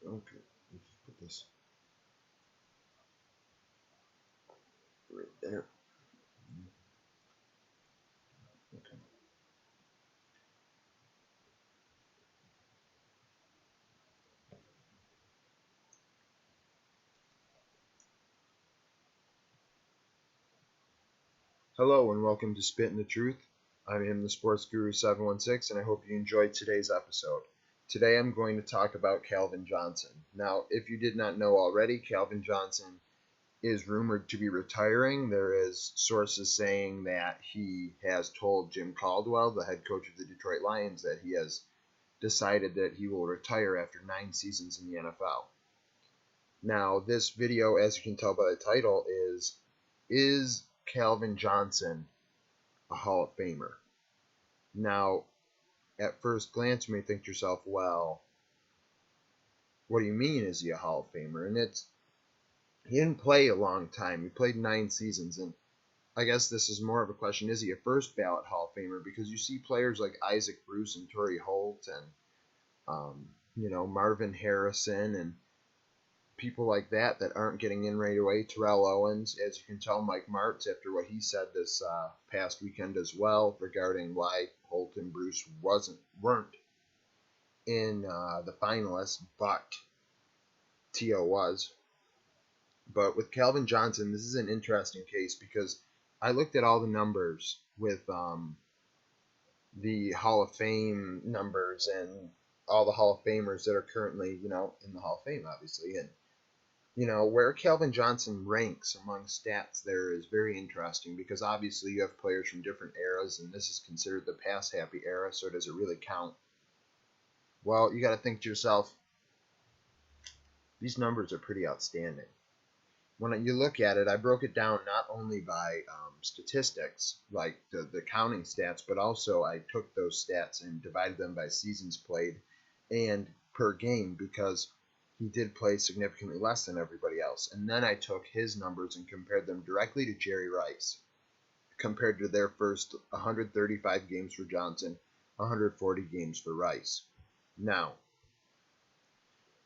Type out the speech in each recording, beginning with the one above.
Okay, let's put this right there. Okay. Hello and welcome to Spittin' the Truth. I am the Sports Guru 716 and I hope you enjoyed today's episode. Today I'm going to talk about Calvin Johnson. Now, if you did not know already, Calvin Johnson is rumored to be retiring. There is sources saying that he has told Jim Caldwell, the head coach of the Detroit Lions, that he has decided that he will retire after 9 seasons in the NFL. Now, this video, as you can tell by the title, is Calvin Johnson a Hall of Famer? Now, at first glance, you may think to yourself, well, what do you mean, is he a Hall of Famer? And he didn't play a long time. He played 9 seasons, and I guess this is more of a question, is he a first ballot Hall of Famer? Because you see players like Isaac Bruce and Torrey Holt and, Marvin Harrison and people like that aren't getting in right away. Terrell Owens, as you can tell, Mike Martz, after what he said this past weekend as well regarding why Holt and Bruce weren't in the finalists, but T.O. was. But with Calvin Johnson, this is an interesting case because I looked at all the numbers with the Hall of Fame numbers and all the Hall of Famers that are currently, in the Hall of Fame, obviously. And where Calvin Johnson ranks among stats there is very interesting because obviously you have players from different eras, and this is considered the pass-happy era, so does it really count? Well, you got to think to yourself, these numbers are pretty outstanding. When you look at it, I broke it down not only by statistics, like the counting stats, but also I took those stats and divided them by seasons played and per game because he did play significantly less than everybody else. And then I took his numbers and compared them directly to Jerry Rice, compared to their first 135 games for Johnson, 140 games for Rice. Now,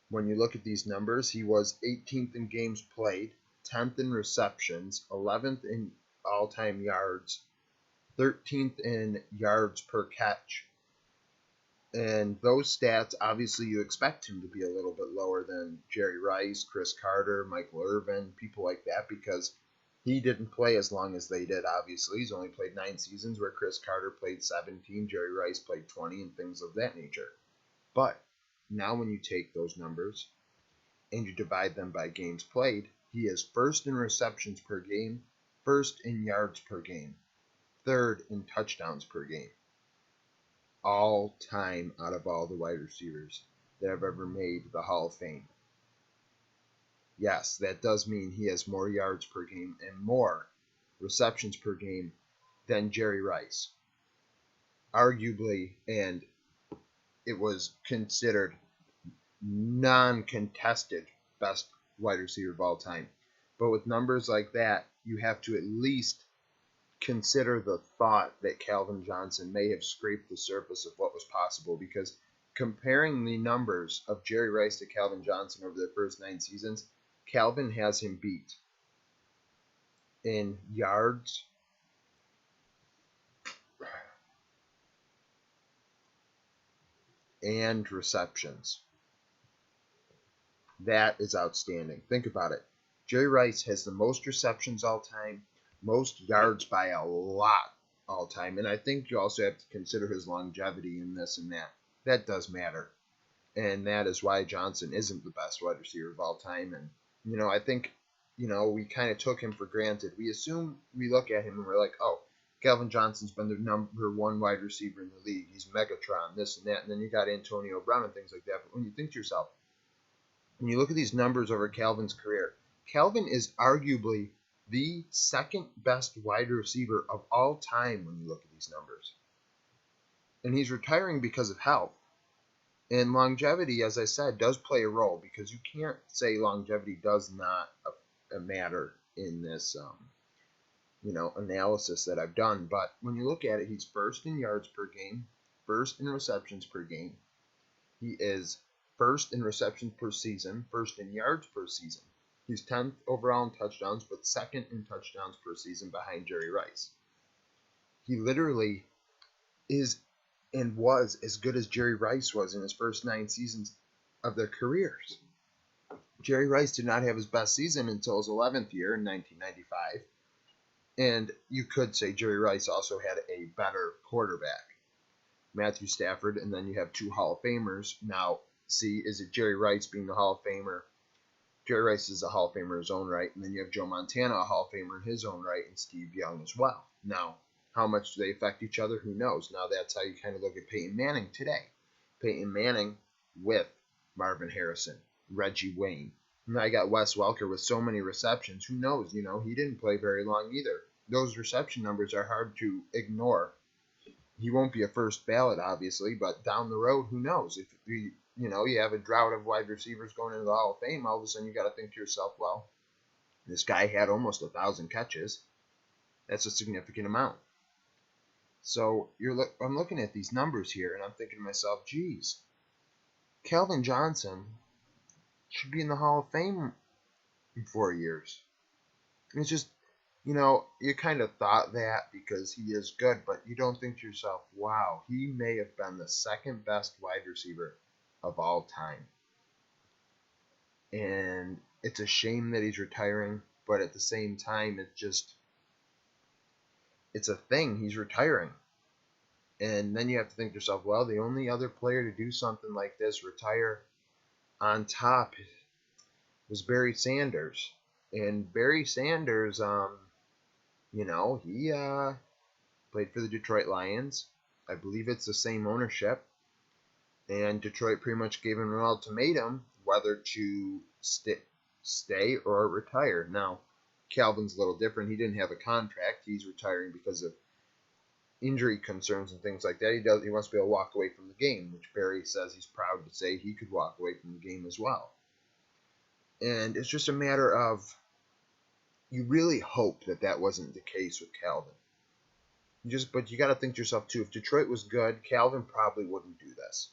when you look at these numbers, he was 18th in games played, 10th in receptions, 11th in all-time yards, 13th in yards per catch. And those stats, obviously you expect him to be a little bit lower than Jerry Rice, Chris Carter, Michael Irvin, people like that, because he didn't play as long as they did, obviously. He's only played 9 seasons, where Chris Carter played 17, Jerry Rice played 20, and things of that nature. But now when you take those numbers and you divide them by games played, he is first in receptions per game, first in yards per game, third in touchdowns per game. All time out of all the wide receivers that have ever made the Hall of Fame. Yes, that does mean he has more yards per game and more receptions per game than Jerry Rice. Arguably, and it was considered non-contested best wide receiver of all time. But with numbers like that, you have to at least consider the thought that Calvin Johnson may have scraped the surface of what was possible, because comparing the numbers of Jerry Rice to Calvin Johnson over the first 9 seasons, Calvin has him beat in yards, and receptions. That is outstanding. Think about it. Jerry Rice has the most receptions all time, most yards by a lot all time. And I think you also have to consider his longevity in this and that. That does matter. And that is why Johnson isn't the best wide receiver of all time. And, I think, we kind of took him for granted. We look at him and we're like, oh, Calvin Johnson's been the number 1 wide receiver in the league. He's Megatron, this and that. And then you got Antonio Brown and things like that. But when you think to yourself, when you look at these numbers over Calvin's career, Calvin is arguably the second best wide receiver of all time when you look at these numbers. And he's retiring because of health. And longevity, as I said, does play a role, because you can't say longevity does not matter in this analysis that I've done. But when you look at it, he's first in yards per game, first in receptions per game. He is first in receptions per season, first in yards per season. He's 10th overall in touchdowns, but second in touchdowns per season behind Jerry Rice. He literally is and was as good as Jerry Rice was in his first 9 seasons of their careers. Jerry Rice did not have his best season until his 11th year in 1995. And you could say Jerry Rice also had a better quarterback, Matthew Stafford, and then you have 2 Hall of Famers. Now, see, is it Jerry Rice being the Hall of Famer? Jerry Rice is a Hall of Famer in his own right, and then you have Joe Montana, a Hall of Famer in his own right, and Steve Young as well. Now, how much do they affect each other? Who knows? Now, that's how you kind of look at Peyton Manning today. Peyton Manning with Marvin Harrison, Reggie Wayne. And I got Wes Welker with so many receptions. Who knows? You know, he didn't play very long either. Those reception numbers are hard to ignore. He won't be a first ballot, obviously, but down the road, who knows? If you have a drought of wide receivers going into the Hall of Fame, all of a sudden you got to think to yourself, well, this guy had almost 1,000 catches. That's a significant amount. So I'm looking at these numbers here, and I'm thinking to myself, geez, Calvin Johnson should be in the Hall of Fame in 4 years. And it's just, you kind of thought that because he is good, but you don't think to yourself, wow, he may have been the second best wide receiver of all time. And it's a shame that he's retiring, but at the same time, it's a thing. He's retiring. And then you have to think to yourself, well, the only other player to do something like this, retire on top, was Barry Sanders. And Barry Sanders, he played for the Detroit Lions. I believe it's the same ownership. And Detroit pretty much gave him an ultimatum whether to stay or retire. Now, Calvin's a little different. He didn't have a contract. He's retiring because of injury concerns and things like that. He wants to be able to walk away from the game, which Barry says he's proud to say he could walk away from the game as well. And it's just a matter of, you really hope that wasn't the case with Calvin. But you got to think to yourself too, if Detroit was good, Calvin probably wouldn't do this.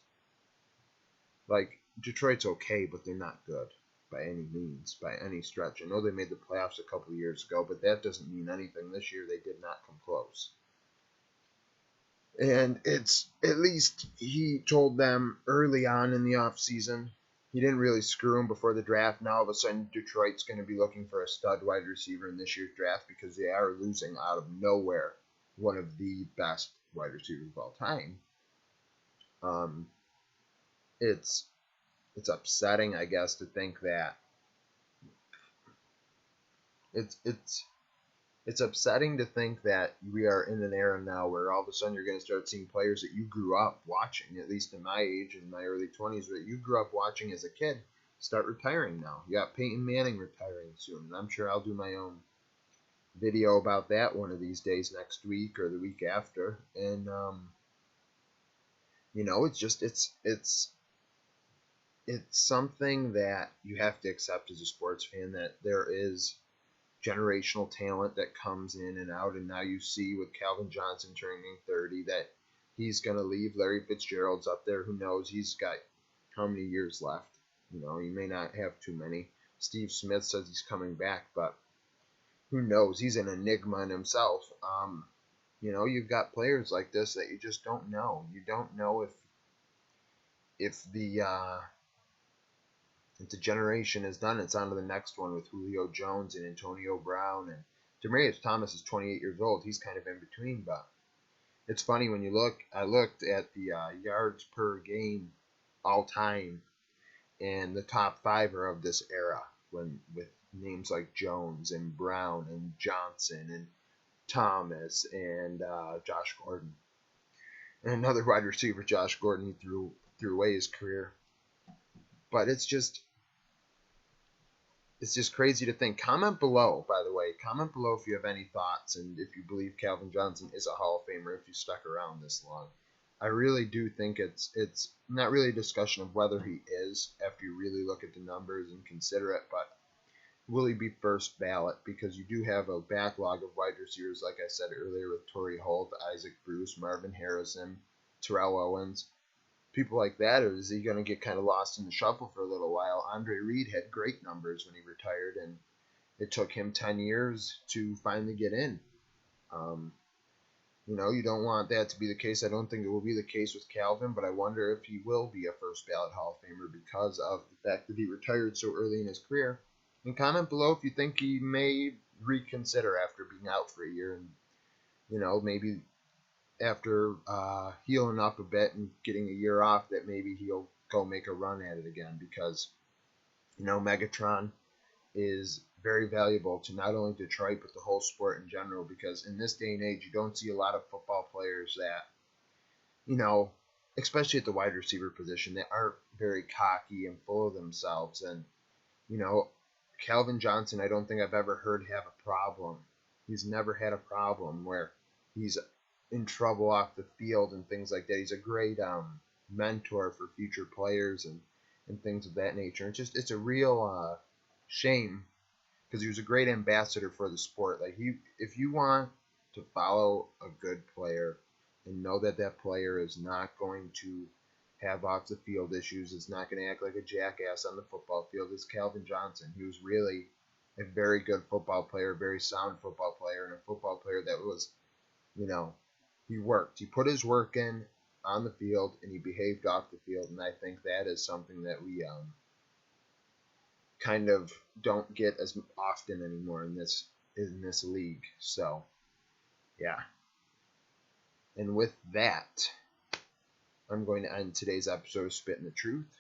Like, Detroit's okay, but they're not good by any means, by any stretch. I know they made the playoffs a couple of years ago, but that doesn't mean anything. This year they did not come close. And it's, at least he told them early on in the offseason, he didn't really screw them before the draft. Now all of a sudden Detroit's going to be looking for a stud wide receiver in this year's draft because they are losing out of nowhere one of the best wide receivers of all time. It's upsetting, I guess, to think that it's upsetting to think that we are in an era now where all of a sudden you're going to start seeing players that you grew up watching, at least in my age, in my early 20s, that you grew up watching as a kid, start retiring now. You got Peyton Manning retiring soon, and I'm sure I'll do my own video about that one of these days, next week or the week after. And it's something that you have to accept as a sports fan, that there is generational talent that comes in and out. And now you see with Calvin Johnson turning 30 that he's going to leave. Larry Fitzgerald's up there. Who knows? He's got how many years left? He may not have too many. Steve Smith says he's coming back, but who knows? He's an enigma in himself. You've got players like this that you just don't know. You don't know if the generation is done. It's on to the next one with Julio Jones and Antonio Brown. And Demaryius Thomas is 28 years old. He's kind of in between, but it's funny when you look. I looked at the yards per game all time, and the top 5 are of this era, with names like Jones and Brown and Johnson and Thomas and Josh Gordon. And another wide receiver, Josh Gordon, he threw away his career. But it's just crazy to think. Comment below, by the way. Comment below if you have any thoughts and if you believe Calvin Johnson is a Hall of Famer, if you stuck around this long. I really do think it's not really a discussion of whether he is, after you really look at the numbers and consider it, but will he be first ballot? Because you do have a backlog of wide receivers, like I said earlier, with Torrey Holt, Isaac Bruce, Marvin Harrison, Terrell Owens. people like that, or is he going to get kind of lost in the shuffle for a little while? Andre Reed had great numbers when he retired, and it took him 10 years to finally get in. Um, you don't want that to be the case. I don't think it will be the case with Calvin, but I wonder if he will be a first ballot Hall of Famer because of the fact that he retired so early in his career. And comment below if you think he may reconsider after being out for a year, and maybe after healing up a bit and getting a year off, that maybe he'll go make a run at it again, because Megatron is very valuable to not only Detroit but the whole sport in general, because in this day and age you don't see a lot of football players that, especially at the wide receiver position, that aren't very cocky and full of themselves. And you know, Calvin Johnson, I don't think I've ever heard have a problem. He's never had a problem where he's in trouble off the field and things like that. He's a great mentor for future players and things of that nature. It's a real shame, because he was a great ambassador for the sport. Like, if you want to follow a good player and know that that player is not going to have off the field issues, is not going to act like a jackass on the football field, is Calvin Johnson. He was really a very good football player, a very sound football player, and a football player that was, he worked. He put his work in on the field, and he behaved off the field. And I think that is something that we kind of don't get as often anymore in this league. So, yeah. And with that, I'm going to end today's episode of Spittin' the Truth.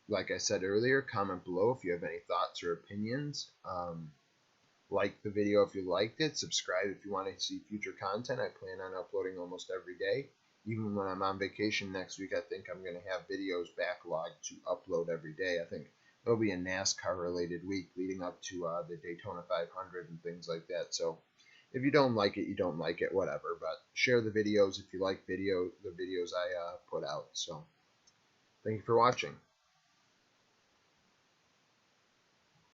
Like I said earlier, comment below if you have any thoughts or opinions. Like the video if you liked it. Subscribe if you want to see future content. I plan on uploading almost every day. Even when I'm on vacation next week, I think I'm going to have videos backlogged to upload every day. I think it'll be a NASCAR-related week leading up to the Daytona 500 and things like that. So if you don't like it, you don't like it, whatever. But share the videos if you like the videos I put out. So thank you for watching.